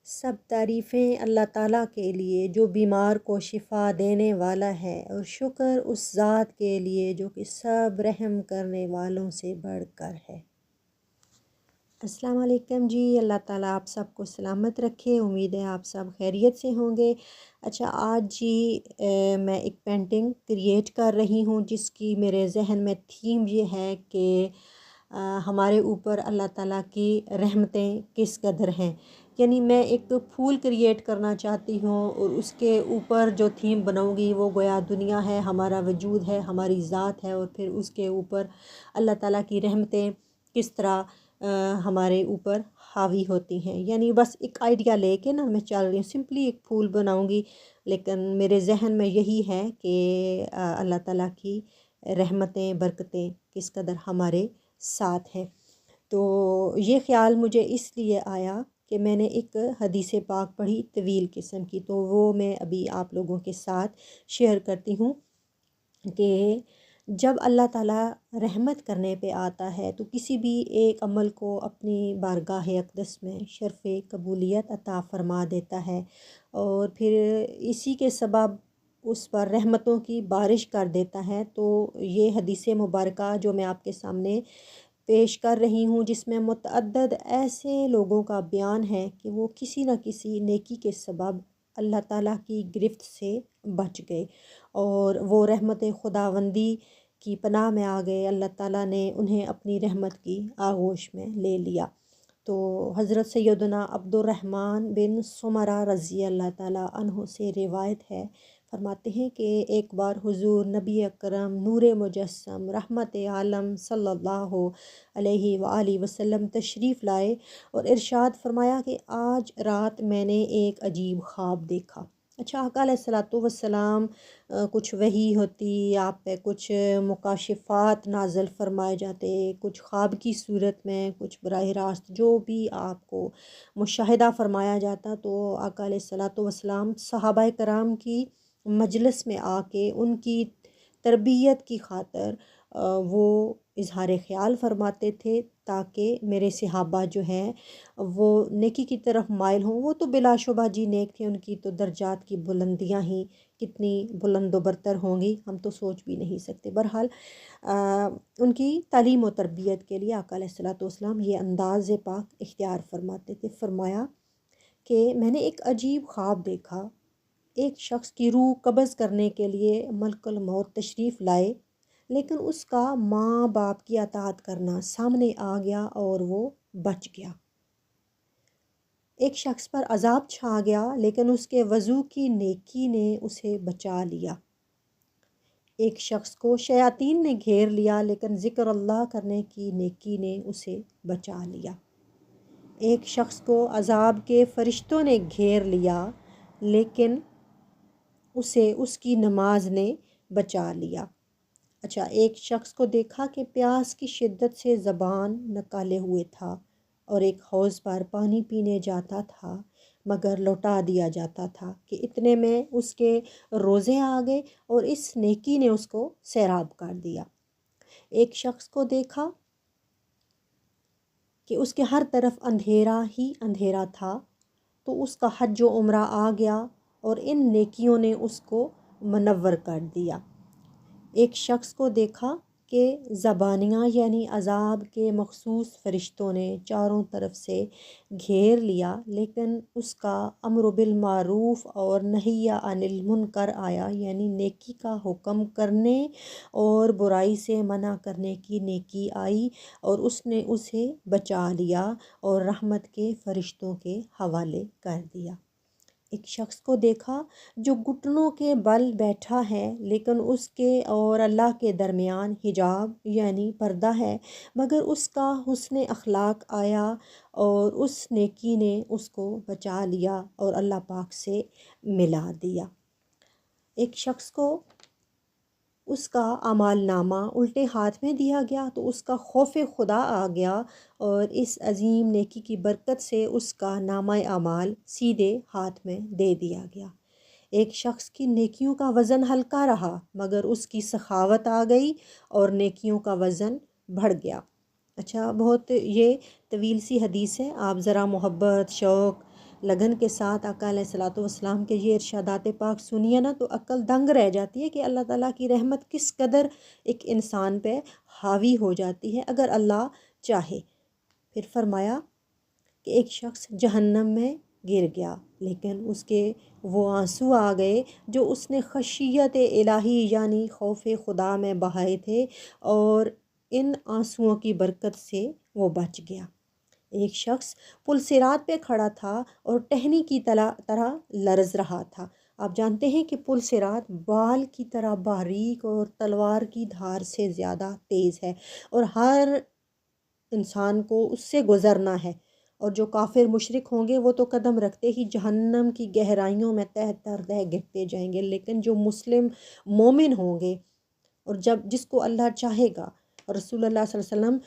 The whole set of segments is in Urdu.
سب تعریفیں اللہ تعالیٰ کے لیے جو بیمار کو شفا دینے والا ہے، اور شکر اس ذات کے لیے جو کہ سب رحم کرنے والوں سے بڑھ کر ہے۔ السلام علیکم جی، اللہ تعالیٰ آپ سب کو سلامت رکھے۔ امید ہے آپ سب خیریت سے ہوں گے۔ اچھا، آج جی میں ایک پینٹنگ کریٹ کر رہی ہوں جس کی میرے ذہن میں تھیم یہ ہے کہ ہمارے اوپر اللہ تعالیٰ کی رحمتیں کس قدر ہیں۔ یعنی میں ایک پھول کریٹ کرنا چاہتی ہوں، اور اس کے اوپر جو تھیم بناؤں گی وہ گویا دنیا ہے، ہمارا وجود ہے، ہماری ذات ہے، اور پھر اس کے اوپر اللہ تعالیٰ کی رحمتیں کس طرح ہمارے اوپر حاوی ہوتی ہیں۔ یعنی بس ایک آئیڈیا لے کے میں چل رہی ہوں، سمپلی ایک پھول بناؤں گی، لیکن میرے ذہن میں یہی ہے کہ اللہ تعالیٰ کی رحمتیں برکتیں کس قدر ہمارے ساتھ ہیں۔ تو یہ خیال مجھے اس لیے آیا کہ میں نے ایک حدیث پاک پڑھی طویل قسم کی، تو وہ میں ابھی آپ لوگوں کے ساتھ شیئر کرتی ہوں کہ جب اللہ تعالیٰ رحمت کرنے پہ آتا ہے تو کسی بھی ایک عمل کو اپنی بارگاہ اقدس میں شرف قبولیت عطا فرما دیتا ہے، اور پھر اسی کے سبب اس پر رحمتوں کی بارش کر دیتا ہے۔ تو یہ حدیث مبارکہ جو میں آپ کے سامنے پیش کر رہی ہوں، جس میں متعدد ایسے لوگوں کا بیان ہے کہ وہ کسی نہ کسی نیکی کے سبب اللہ تعالیٰ کی گرفت سے بچ گئے، اور وہ رحمت خداوندی کی پناہ میں آ گئے۔ اللہ تعالیٰ نے انہیں اپنی رحمت کی آغوش میں لے لیا۔ تو حضرت سیدنا عبد الرحمن بن سمرہ رضی اللہ تعالیٰ عنہ سے روایت ہے، فرماتے ہیں کہ ایک بار حضور نبی اکرم نور مجسم رحمت عالم صلی اللہ علیہ وآلہ وسلم تشریف لائے، اور ارشاد فرمایا کہ آج رات میں نے ایک عجیب خواب دیکھا۔ اچھا، آقا علیہ الصلوۃ والسلام کچھ وحی ہوتی، آپ پہ کچھ مکاشفات نازل فرمائے جاتے، کچھ خواب کی صورت میں، کچھ براہ راست جو بھی آپ کو مشاہدہ فرمایا جاتا، تو آقا علیہ الصلوۃ والسلام صحابہ کرام کی مجلس میں آ کے ان کی تربیت کی خاطر وہ اظہار خیال فرماتے تھے، تاکہ میرے صحابہ جو ہیں وہ نیکی کی طرف مائل ہوں۔ وہ تو بلا شبہ جی نیک تھے، ان کی تو درجات کی بلندیاں ہی کتنی بلند و برتر ہوں گی، ہم تو سوچ بھی نہیں سکتے۔ بہرحال ان کی تعلیم و تربیت کے لیے آقا علیہ الصلوۃ والسلام یہ انداز پاک اختیار فرماتے تھے۔ فرمایا کہ میں نے ایک عجیب خواب دیکھا، ایک شخص کی روح قبض کرنے کے لیے ملک الموت تشریف لائے، لیکن اس کا ماں باپ کی اطاعت کرنا سامنے آ گیا اور وہ بچ گیا۔ ایک شخص پر عذاب چھا گیا، لیکن اس کے وضو کی نیکی نے اسے بچا لیا۔ ایک شخص کو شیاطین نے گھیر لیا، لیکن ذکر اللہ کرنے کی نیکی نے اسے بچا لیا۔ ایک شخص کو عذاب کے فرشتوں نے گھیر لیا، لیکن اسے اس کی نماز نے بچا لیا۔ اچھا، ایک شخص کو دیکھا کہ پیاس کی شدت سے زبان نکالے ہوئے تھا، اور ایک حوض پر پانی پینے جاتا تھا، مگر لوٹا دیا جاتا تھا کہ اتنے میں اس کے روزے آ گئے، اور اس نیکی نے اس کو سیراب کر دیا۔ ایک شخص کو دیکھا کہ اس کے ہر طرف اندھیرا ہی اندھیرا تھا، تو اس کا حج و عمرہ آ گیا، اور ان نیکیوں نے اس کو منور کر دیا۔ ایک شخص کو دیکھا کہ زبانیاں یعنی عذاب کے مخصوص فرشتوں نے چاروں طرف سے گھیر لیا، لیکن اس کا امر بالمعروف اور نہی عن المنکر آیا، یعنی نیکی کا حکم کرنے اور برائی سے منع کرنے کی نیکی آئی، اور اس نے اسے بچا لیا اور رحمت کے فرشتوں کے حوالے کر دیا۔ ایک شخص کو دیکھا جو گھٹنوں کے بل بیٹھا ہے، لیکن اس کے اور اللہ کے درمیان حجاب یعنی پردہ ہے، مگر اس کا حسن اخلاق آیا، اور اس نیکی نے اس کو بچا لیا اور اللہ پاک سے ملا دیا۔ ایک شخص کو اس کا اعمال نامہ الٹے ہاتھ میں دیا گیا، تو اس کا خوف خدا آ گیا، اور اس عظیم نیکی کی برکت سے اس کا نامہ اعمال سیدھے ہاتھ میں دے دیا گیا۔ ایک شخص کی نیکیوں کا وزن ہلکا رہا، مگر اس کی سخاوت آ گئی اور نیکیوں کا وزن بڑھ گیا۔ اچھا، بہت یہ طویل سی حدیث ہے، آپ ذرا محبت، شوق لگن کے ساتھ آقا علیہ الصلوۃ والسلام کے یہ ارشادات پاک سنیے نا تو عقل دنگ رہ جاتی ہے کہ اللہ تعالیٰ کی رحمت کس قدر ایک انسان پہ حاوی ہو جاتی ہے اگر اللہ چاہے۔ پھر فرمایا کہ ایک شخص جہنم میں گر گیا، لیکن اس کے وہ آنسو آ گئے جو اس نے خشیت الہی یعنی خوف خدا میں بہائے تھے، اور ان آنسوؤں کی برکت سے وہ بچ گیا۔ ایک شخص پل صراط پہ کھڑا تھا اور ٹہنی کی طرح لرز رہا تھا۔ آپ جانتے ہیں کہ پل صراط بال کی طرح باریک اور تلوار کی دھار سے زیادہ تیز ہے، اور ہر انسان کو اس سے گزرنا ہے، اور جو کافر مشرک ہوں گے وہ تو قدم رکھتے ہی جہنم کی گہرائیوں میں تہ تر تہ گرتے جائیں گے، لیکن جو مسلم مومن ہوں گے اور جس کو اللہ چاہے گا، رسول اللہ صلی اللہ علیہ وسلم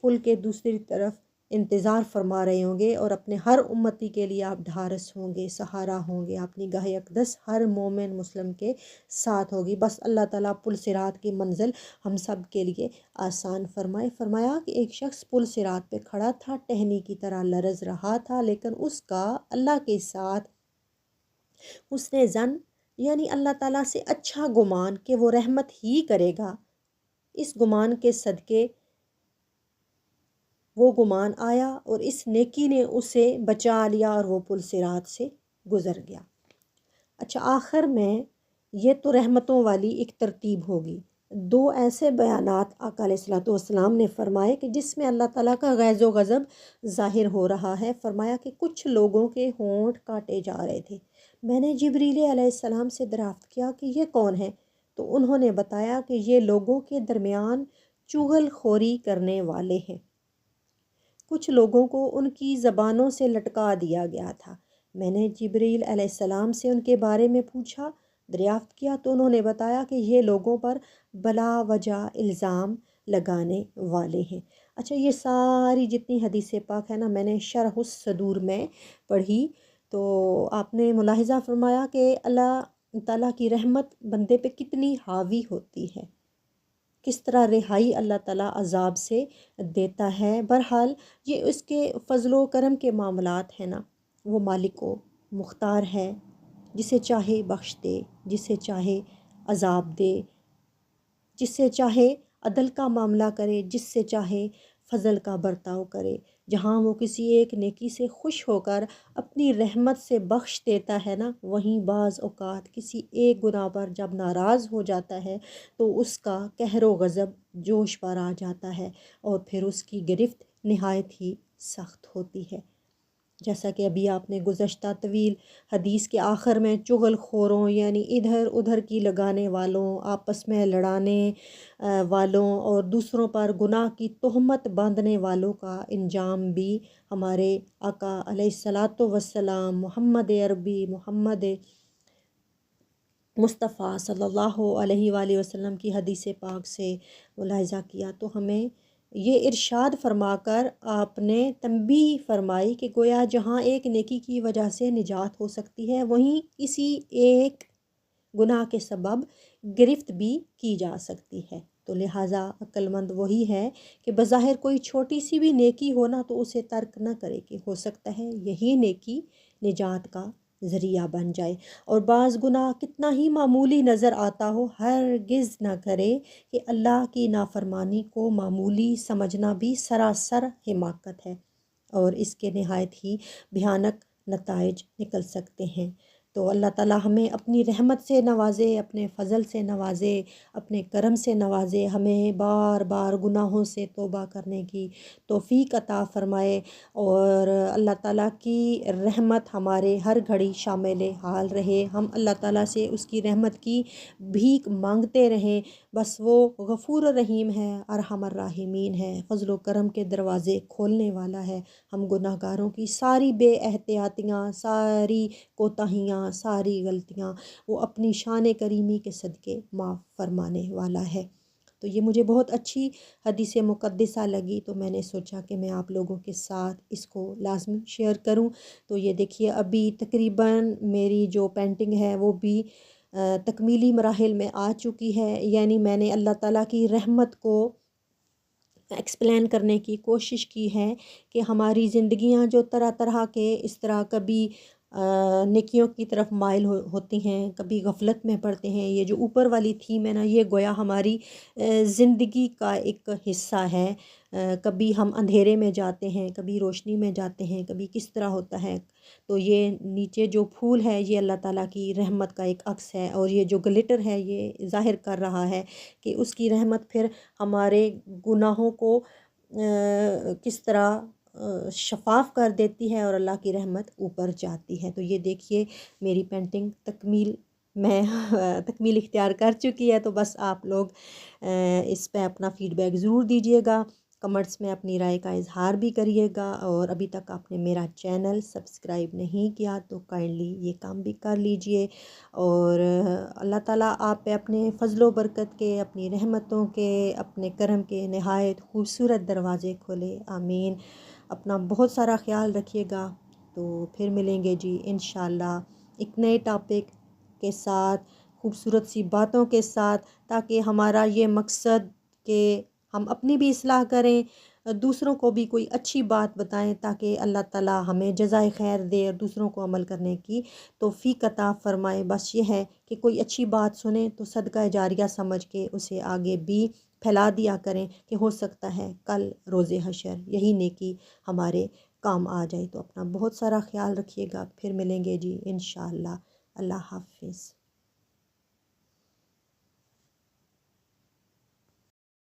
پل کے دوسری طرف انتظار فرما رہے ہوں گے، اور اپنے ہر امتی کے لیے آپ ڈھارس ہوں گے، سہارا ہوں گے، اپنی گاہ اقدس ہر مومن مسلم کے ساتھ ہوگی۔ بس اللہ تعالیٰ پل صراط کی منزل ہم سب کے لیے آسان فرمائے۔ فرمایا کہ ایک شخص پل صراط پہ کھڑا تھا، ٹہنی کی طرح لرز رہا تھا، لیکن اس کا اللہ کے ساتھ اس نے ظن یعنی اللہ تعالیٰ سے اچھا گمان کہ وہ رحمت ہی کرے گا، اس گمان کے صدقے وہ گمان آیا اور اس نیکی نے اسے بچا لیا اور وہ پل صراط سے گزر گیا۔ اچھا، آخر میں یہ تو رحمتوں والی ایک ترتیب ہوگی۔ دو ایسے بیانات آقا علیہ الصلوۃ والسلام نے فرمائے کہ جس میں اللہ تعالیٰ کا غیظ و غضب ظاہر ہو رہا ہے۔ فرمایا کہ کچھ لوگوں کے ہونٹ کاٹے جا رہے تھے۔ میں نے جبریل علیہ السلام سے دریافت کیا کہ یہ کون ہیں؟ تو انہوں نے بتایا کہ یہ لوگوں کے درمیان چغل خوری کرنے والے ہیں۔ کچھ لوگوں کو ان کی زبانوں سے لٹکا دیا گیا تھا۔ میں نے جبریل علیہ السلام سے ان کے بارے میں پوچھا، دریافت کیا، تو انہوں نے بتایا کہ یہ لوگوں پر بلا وجہ الزام لگانے والے ہیں۔ اچھا، یہ ساری جتنی حدیث پاک ہے نا، میں نے شرح الصدور میں پڑھی، تو آپ نے ملاحظہ فرمایا کہ اللہ تعالیٰ کی رحمت بندے پہ کتنی حاوی ہوتی ہے، کس طرح رہائی اللہ تعالیٰ عذاب سے دیتا ہے۔ بہرحال یہ اس کے فضل و کرم کے معاملات ہیں نا، وہ مالک و مختار ہے، جسے چاہے بخش دے، جسے چاہے عذاب دے، جس سے چاہے عدل کا معاملہ کرے، جس سے چاہے فضل کا برتاؤ کرے۔ جہاں وہ کسی ایک نیکی سے خوش ہو کر اپنی رحمت سے بخش دیتا ہے نا، وہیں بعض اوقات کسی ایک گناہ پر جب ناراض ہو جاتا ہے تو اس کا قہر و غضب جوش پر آ جاتا ہے، اور پھر اس کی گرفت نہایت ہی سخت ہوتی ہے۔ جیسا کہ ابھی آپ نے گزشتہ طویل حدیث کے آخر میں چغل خوروں یعنی ادھر ادھر کی لگانے والوں، آپس میں لڑانے والوں اور دوسروں پر گناہ کی تہمت باندھنے والوں کا انجام بھی ہمارے آقا علیہ الصلوۃ والسلام محمد عربی محمد مصطفیٰ صلی اللہ علیہ وآلہ وسلم کی حدیث پاک سے ملاحظہ کیا، تو ہمیں یہ ارشاد فرما کر آپ نے تنبیہ فرمائی کہ گویا جہاں ایک نیکی کی وجہ سے نجات ہو سکتی ہے، وہیں کسی ایک گناہ کے سبب گرفت بھی کی جا سکتی ہے۔ تو لہٰذا عقل مند وہی ہے کہ بظاہر کوئی چھوٹی سی بھی نیکی ہونا تو اسے ترک نہ کرے، کہ ہو سکتا ہے یہی نیکی نجات کا ذریعہ بن جائے، اور بعض گناہ کتنا ہی معمولی نظر آتا ہو ہرگز نہ کرے، کہ اللہ کی نافرمانی کو معمولی سمجھنا بھی سراسر حماقت ہے، اور اس کے نہایت ہی بھیانک نتائج نکل سکتے ہیں۔ تو اللہ تعالیٰ ہمیں اپنی رحمت سے نوازے، اپنے فضل سے نوازے، اپنے کرم سے نوازے، ہمیں بار بار گناہوں سے توبہ کرنے کی توفیق عطا فرمائے، اور اللہ تعالیٰ کی رحمت ہمارے ہر گھڑی شامل حال رہے، ہم اللہ تعالیٰ سے اس کی رحمت کی بھیک مانگتے رہیں۔ بس وہ غفور الرحیم ہے، ارحم الراحمین ہے، فضل و کرم کے دروازے کھولنے والا ہے۔ ہم گناہ گاروں کی ساری بے احتیاطیاں، ساری کوتاہیاں، ساری غلطیاں وہ اپنی شان کریمی کے صدقے معاف فرمانے والا ہے۔ تو یہ مجھے بہت اچھی حدیث مقدسہ لگی، تو میں نے سوچا کہ میں آپ لوگوں کے ساتھ اس کو لازمی شیئر کروں۔ تو یہ دیکھیے ابھی تقریباً میری جو پینٹنگ ہے وہ بھی تکمیلی مراحل میں آ چکی ہے، یعنی میں نے اللہ تعالیٰ کی رحمت کو ایکسپلین کرنے کی کوشش کی ہے کہ ہماری زندگیاں جو طرح طرح کے اس طرح کبھی نیکیوں کی طرف مائل ہوتی ہیں، کبھی غفلت میں پڑتے ہیں. یہ جو اوپر والی تھیم ہے نا، یہ گویا ہماری زندگی کا ایک حصہ ہے. کبھی ہم اندھیرے میں جاتے ہیں، کبھی روشنی میں جاتے ہیں، کبھی کس طرح ہوتا ہے. تو یہ نیچے جو پھول ہے یہ اللہ تعالیٰ کی رحمت کا ایک عکس ہے، اور یہ جو گلٹر ہے یہ ظاہر کر رہا ہے کہ اس کی رحمت پھر ہمارے گناہوں کو کس طرح شفاف کر دیتی ہے، اور اللہ کی رحمت اوپر جاتی ہے. تو یہ دیکھیے میری پینٹنگ میں تکمیل اختیار کر چکی ہے. تو بس آپ لوگ اس پہ اپنا فیڈ بیک ضرور دیجیے گا، کمنٹس میں اپنی رائے کا اظہار بھی کریے گا. اور ابھی تک آپ نے میرا چینل سبسکرائب نہیں کیا تو کائنڈلی یہ کام بھی کر لیجئے. اور اللہ تعالیٰ آپ پہ اپنے فضل و برکت کے، اپنی رحمتوں کے، اپنے کرم کے نہایت خوبصورت دروازے کھولے. آمین. اپنا بہت سارا خیال رکھیے گا. تو پھر ملیں گے جی انشاءاللہ ایک نئے ٹاپک کے ساتھ، خوبصورت سی باتوں کے ساتھ، تاکہ ہمارا یہ مقصد کہ ہم اپنی بھی اصلاح کریں، دوسروں کو بھی کوئی اچھی بات بتائیں، تاکہ اللہ تعالیٰ ہمیں جزائے خیر دے اور دوسروں کو عمل کرنے کی توفیق عطا فرمائے. بس یہ ہے کہ کوئی اچھی بات سنیں تو صدقہ جاریہ سمجھ کے اسے آگے بھی پھیلا دیا کریں، کہ ہو سکتا ہے کل روز حشر یہی نیکی ہمارے کام آ جائے. تو اپنا بہت سارا خیال رکھیے گا. پھر ملیں گے جی انشاءاللہ. اللہ حافظ.